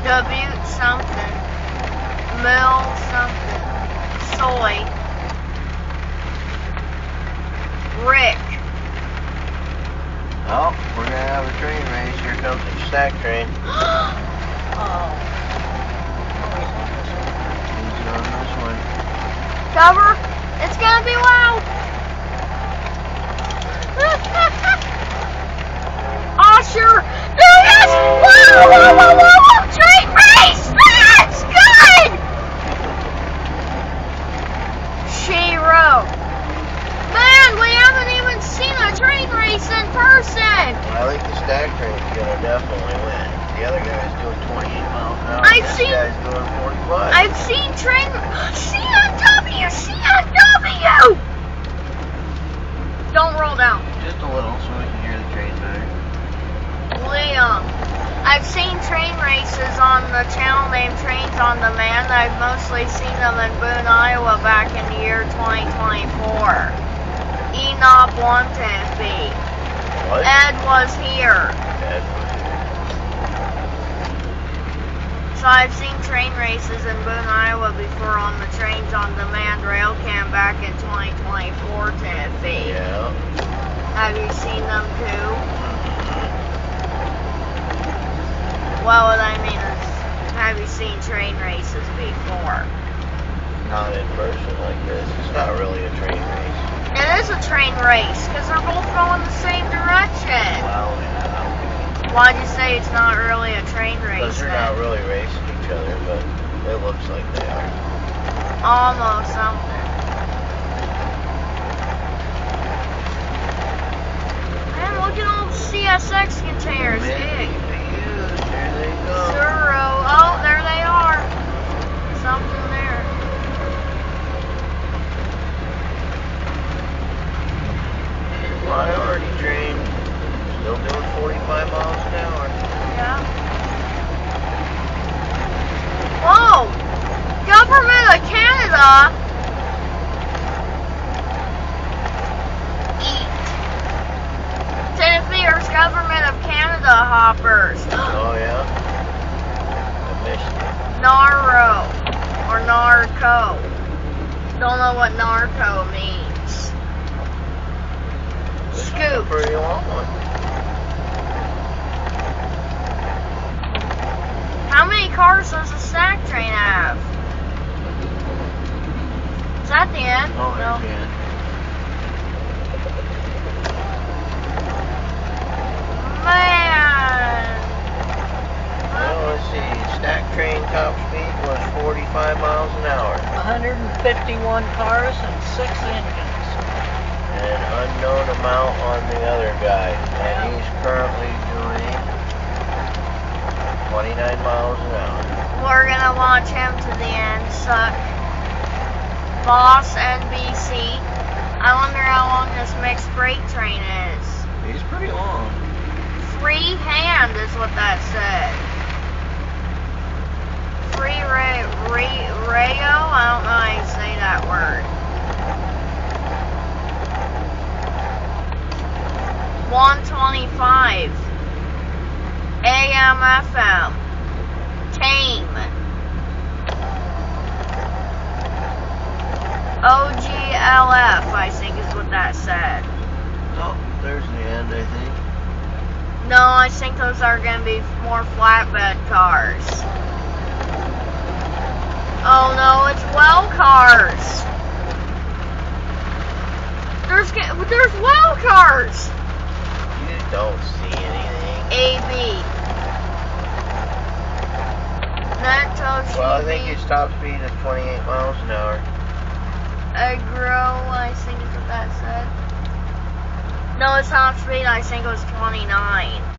W something. Mill something. Soy. Rick. Oh, we're gonna have a train race. Here comes the stack train. Oh. He's on this one. Cover. It's gonna be loud. Osher. There it is. Whoa, whoa, whoa, whoa, whoa. Train race. That's good. Shiro. Man, we haven't even seen a train race in person. Well, I think the stack train's gonna definitely win. The other guy's doing 28 miles an hour. This guy's doing 45. I've seen train. CNW. CNW. Don't roll down. Just a little so we can hear the train better. Liam. I've seen train races on the channel named Trains on Demand. I've mostly seen them in Boone, Iowa back in the year 2024. Enoch Wantafi. What? Ed was here. Ed was here. So I've seen train races in Boone, Iowa before on the Trains on Demand rail cam back in 2024, Tennessee. Yeah. Have you seen them too? Well, what I mean is, have you seen train races before? Not in person like this. It's not really a train race. It is a train race, because they're both going the same direction. Well, yeah. Why'd you say it's not really a train race? Because they're not really racing each other, but it looks like they are. Almost something. Man, look at all the CSX containers. Big. There they go. Zero. Oh, there they are. Something there. Priority train. Still doing 45 miles an hour. Yeah. Whoa! Government of Canada. Eat. Tennessee's Government of Canada hoppers. Oh, yeah? I missed it. Narro. Or narco. Don't know what narco means. This is a Scoop. pretty long one. How many cars does a stack train have? Is that the end? Oh, No. there's the end. Man. Well, let's see. Stack train top speed was 45 miles an hour. 151 cars and 6 engines. An unknown amount on the other guy. And he's currently doing 29 miles an hour. We're gonna watch him to the end. Suck. Boss NBC. I wonder how long this mixed freight train is. He's pretty long. Freehand is what that said. Rayo? I don't know how you say that word. 125. AM FM. Tame. OGLF, I think is what that said. Oh, there's the end, I think. No, I think those are going to be more flatbed cars. Oh no, it's well cars. There's well cars. You don't see anything. AB. Well, I think his top speed is 28 miles an hour. Agro, I think is what that said. No, his top speed I think was 29.